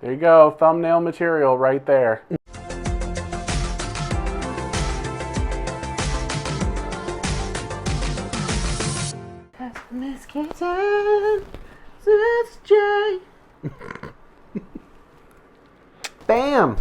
There you go, thumbnail material right there. Miss Kitten, it's Jay. Bam!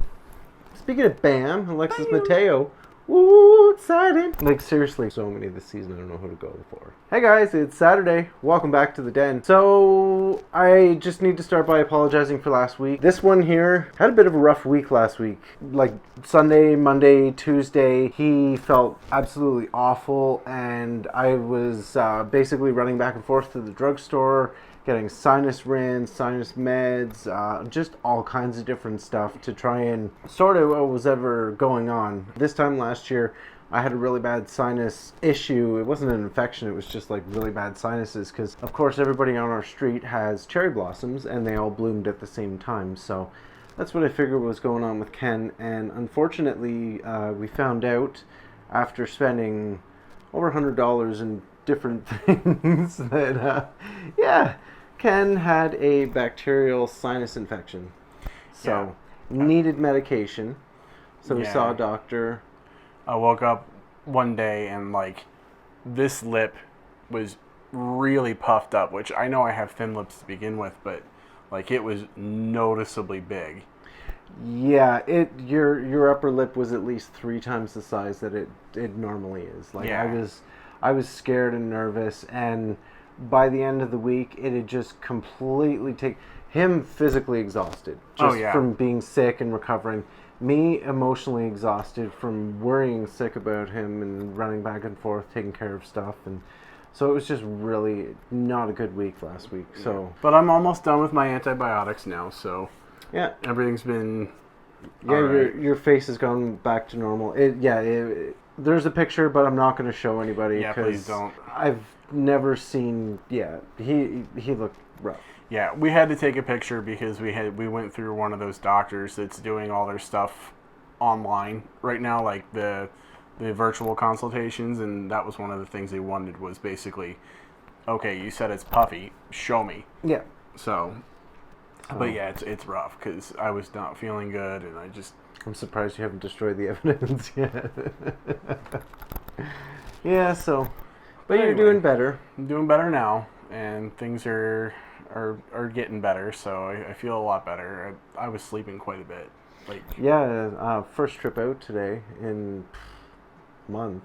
Speaking of Bam, Alexis Mateo. Woo, exciting! Like, seriously, so many this season, I don't know who to go for. Hey guys, it's Saturday. Welcome back to the den. So, I just need to start by apologizing for last week. This one here had a bit of a rough week last week. Like, Sunday, Monday, Tuesday, he felt absolutely awful, and I was basically running back and forth to the drugstore, getting sinus rinse, sinus meds, just all kinds of different stuff to try and sort out what was ever going on. This time last year, I had a really bad sinus issue. It wasn't an infection, it was just like really bad sinuses because, of course, everybody on our street has cherry blossoms and they all bloomed at the same time. So that's what I figured was going on with Ken. And unfortunately, we found out after spending over $100 in different things that, Ken had a bacterial sinus infection, so needed medication. So we saw a doctor. I woke up one day and this lip was really puffed up, which I know I have thin lips to begin with, but it was noticeably big. Yeah, your upper lip was at least 3 times the size that it normally is. I was scared and nervous, and by the end of the week, it had just completely taken him physically exhausted just from being sick and recovering. Me emotionally exhausted from worrying sick about him and running back and forth, taking care of stuff. And so it was just really not a good week last week. So, but I'm almost done with my antibiotics now, so yeah, everything's been your face has gone back to normal. There's a picture, but I'm not going to show anybody. Yeah, please don't. I've never seen. Yeah, he looked rough. Yeah, we had to take a picture because we went through one of those doctors that's doing all their stuff online right now, like the virtual consultations, and that was one of the things they wanted was basically, okay, you said it's puffy, show me. Yeah. So but yeah, it's rough because I was not feeling good, and I'm surprised you haven't destroyed the evidence yet. Yeah, so. But anyway, you're doing better. I'm doing better now, and things are getting better, so I feel a lot better. I was sleeping quite a bit. First trip out today in month.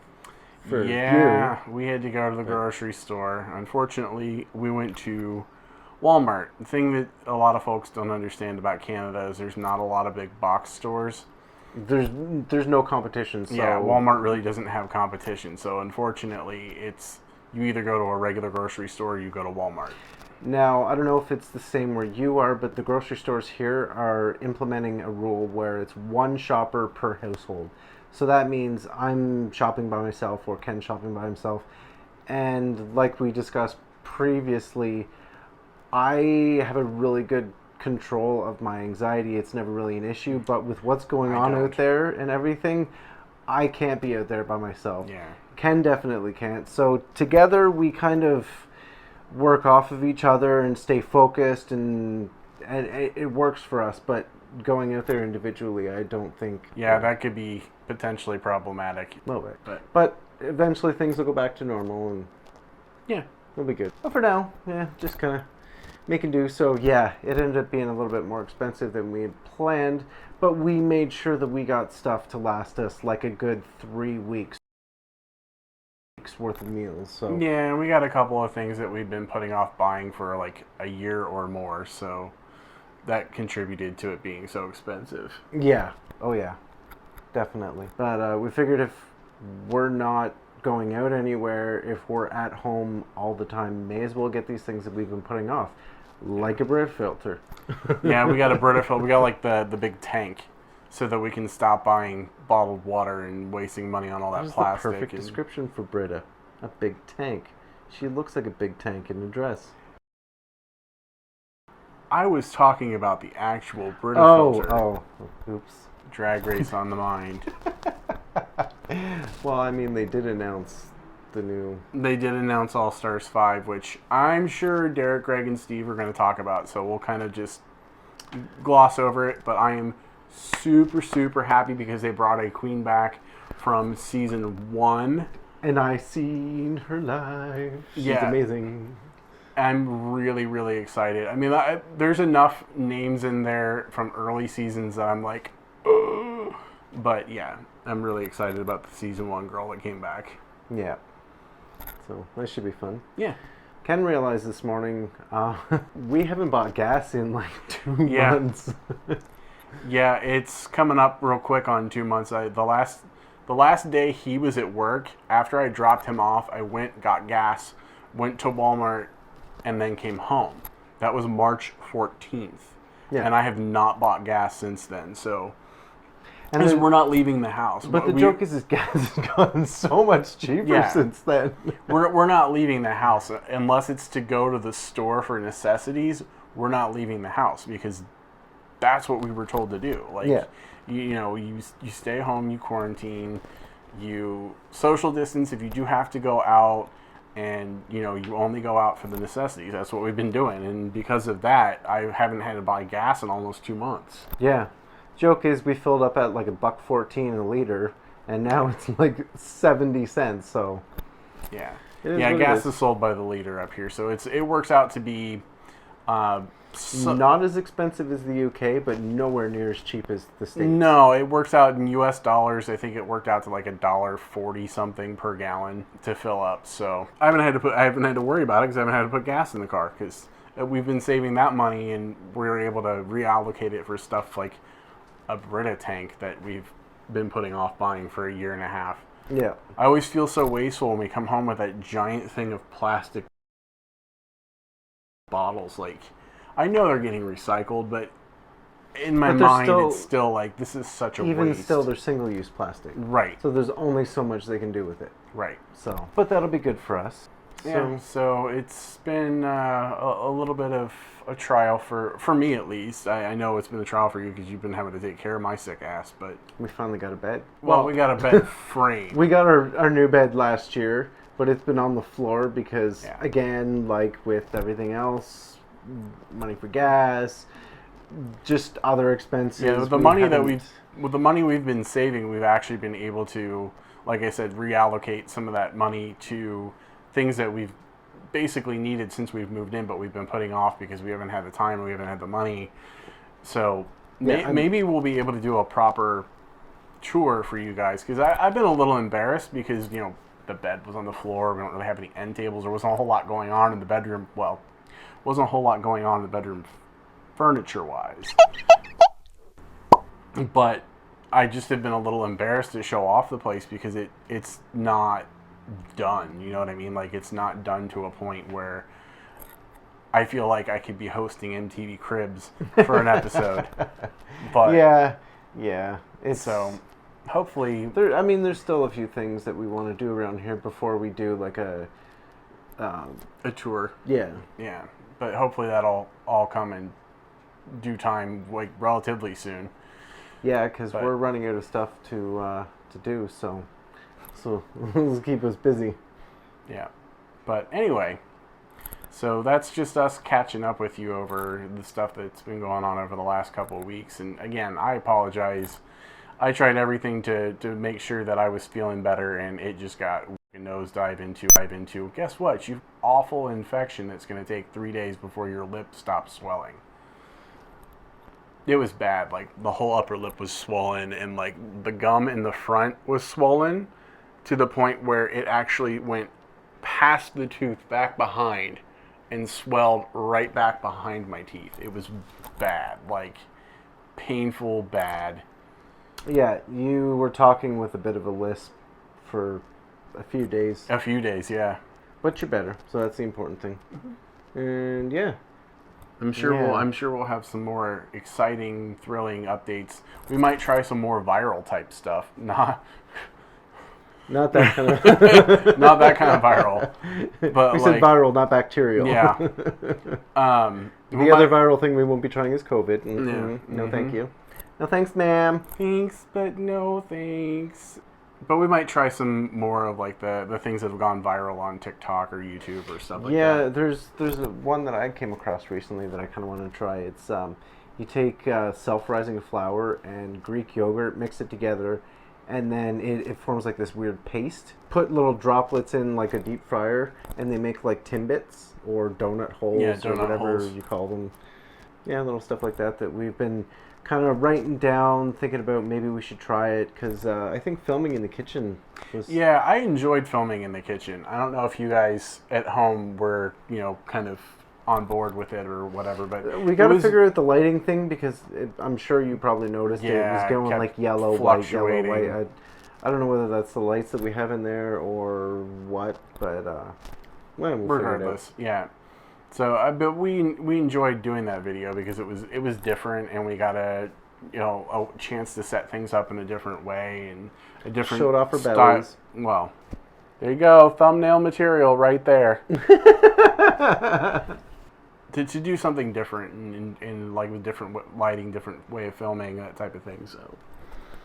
We had to go to the grocery store. Unfortunately, we went to Walmart. The thing that a lot of folks don't understand about Canada is there's not a lot of big box stores. There's no competition. So yeah, Walmart really doesn't have competition. So unfortunately, it's you either go to a regular grocery store or you go to Walmart. Now, I don't know if it's the same where you are, but the grocery stores here are implementing a rule where it's one shopper per household. So that means I'm shopping by myself or Ken's shopping by himself. And like we discussed previously, I have a really good control of my anxiety. It's never really an issue, but with what's going on out there and everything, I can't be out there by myself. Yeah. Ken definitely can't. So together we kind of work off of each other and stay focused, and it works for us, but going out there individually, I don't think... Yeah, that could be potentially problematic. A little bit. But eventually things will go back to normal, and yeah, it'll be good. But for now, just kind of making do. So yeah, it ended up being a little bit more expensive than we had planned, but we made sure that we got stuff to last us like a good 3 weeks worth of meals. So yeah, we got a couple of things that we've been putting off buying for like a year or more, so that contributed to it being so expensive. Yeah. Oh yeah, definitely. But we figured if we're not going out anywhere, if we're at home all the time, may as well get these things that we've been putting off, like a Brita filter. Yeah, we got a Brita filter. We got like the big tank, so that we can stop buying bottled water and wasting money on all that plastic. The perfect description for Brita. A big tank. She looks like a big tank in a dress. I was talking about the actual Brita filter. Oh, oops. Drag race on the mind. Well, I mean, they did announce the new... They did announce All Stars 5, which I'm sure Derek, Greg, and Steve are going to talk about, so we'll kind of just gloss over it, but I am super, super happy because they brought a queen back from season 1. And I seen her live. She's amazing. I'm really, really excited. I mean, there's enough names in there from early seasons that I'm like, ugh. But yeah, I'm really excited about the season 1 girl that came back. Yeah. So that should be fun. Yeah. Ken realized this morning we haven't bought gas in like 2 months. Yeah, it's coming up real quick on 2 months. The last day he was at work, after I dropped him off, I went, got gas, went to Walmart, and then came home. That was March 14th. Yeah. And I have not bought gas since then, so... Because we're not leaving the house. But the joke is gas has gotten so much cheaper since then. we're not leaving the house. Unless it's to go to the store for necessities, we're not leaving the house because that's what we were told to do. Like, you stay home, you quarantine, you social distance if you do have to go out, and, you only go out for the necessities. That's what we've been doing. And because of that, I haven't had to buy gas in almost 2 months. Yeah. Joke is we filled up at like $1.14 a liter, and now it's like 70 cents. So yeah, gas is sold by the liter up here, so it works out to be not as expensive as the UK, but nowhere near as cheap as the States. No, it works out in US dollars. I think it worked out to like $1.40 something per gallon to fill up. So I haven't had to worry about it because I haven't had to put gas in the car because we've been saving that money and we were able to reallocate it for stuff like a Brita tank that we've been putting off buying for 1.5 years. Yeah. I always feel so wasteful when we come home with that giant thing of plastic bottles. Like, I know they're getting recycled, but in my mind, it's still like, this is such a waste. Even still, they're single-use plastic. Right. So there's only so much they can do with it. Right. So, but that'll be good for us. Yeah, so it's been a little bit of a trial for me at least. I know it's been a trial for you because you've been having to take care of my sick ass, but... We finally got a bed. Well, we got a bed frame. We got our new bed last year, but it's been on the floor because, again, like with everything else, money for gas, just other expenses. Yeah, with the money we've been saving, we've actually been able to, like I said, reallocate some of that money to things that we've basically needed since we've moved in, but we've been putting off because we haven't had the time and we haven't had the money. So maybe we'll be able to do a proper tour for you guys because I've been a little embarrassed because, the bed was on the floor. We don't really have any end tables. There wasn't a whole lot going on in the bedroom. Well, wasn't a whole lot going on in the bedroom furniture-wise. But I just have been a little embarrassed to show off the place because it's not done, you know what I mean? Like, it's not done to a point where I feel like I could be hosting MTV Cribs for an episode. But yeah. So hopefully, there's still a few things that we want to do around here before we do like a tour. Yeah. But hopefully that'll all come in due time, like relatively soon. Yeah, because we're running out of stuff to do, so let's keep us busy. Yeah. But anyway, so that's just us catching up with you over the stuff that's been going on over the last couple of weeks. And again, I apologize. I tried everything to make sure that I was feeling better, and it just got nosedive into. Guess what? You've awful infection that's going to take 3 days before your lip stops swelling. It was bad. Like, the whole upper lip was swollen, and like the gum in the front was swollen to the point where it actually went past the tooth back behind and swelled right back behind my teeth. It was bad, like painful bad. Yeah, you were talking with a bit of a lisp for a few days. A few days, yeah. But you're better, so that's the important thing. Mm-hmm. And yeah. I'm sure we'll have some more exciting, thrilling updates. We might try some more viral type stuff. Not that kind of not that kind of viral. But we said viral, not bacterial. Yeah. The other viral thing we won't be trying is COVID. Mm-hmm. No, thank you. No thanks, ma'am. Thanks, but no thanks. But we might try some more of like the things that have gone viral on TikTok or YouTube or stuff like that. Yeah, there's one that I came across recently that I kind of want to try. You take self-rising flour and Greek yogurt, mix it together, and then it forms like this weird paste. Put little droplets in like a deep fryer, and they make like Timbits or donut holes Yeah, or donut whatever holes. you call them. Yeah, little stuff like that that we've been kind of writing down, thinking about maybe we should try it, because I think filming in the kitchen was... Yeah, I enjoyed filming in the kitchen. I don't know if you guys at home were, kind of on board with it or whatever, but We got to figure out the lighting thing, because I'm sure you probably noticed it was Yeah, going kept like yellow, white, yellow, fluctuating. white. I don't know whether that's the lights that we have in there or what, but well, we'll figure it out. Regardless, yeah. So, but we enjoyed doing that video because it was different, and we got a chance to set things up in a different way and a different Showed off our style. bellies. Well, there you go, thumbnail material right there. to do something different and like with different lighting, different way of filming, that type of thing. So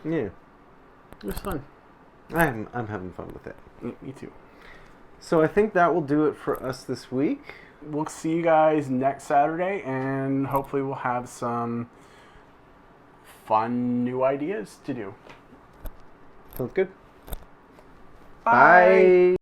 Yeah, it was fun. I'm having fun with it. Me too. So I think that will do it for us this week. We'll see you guys next Saturday, and hopefully we'll have some fun new ideas to do. Sounds good. Bye. Bye.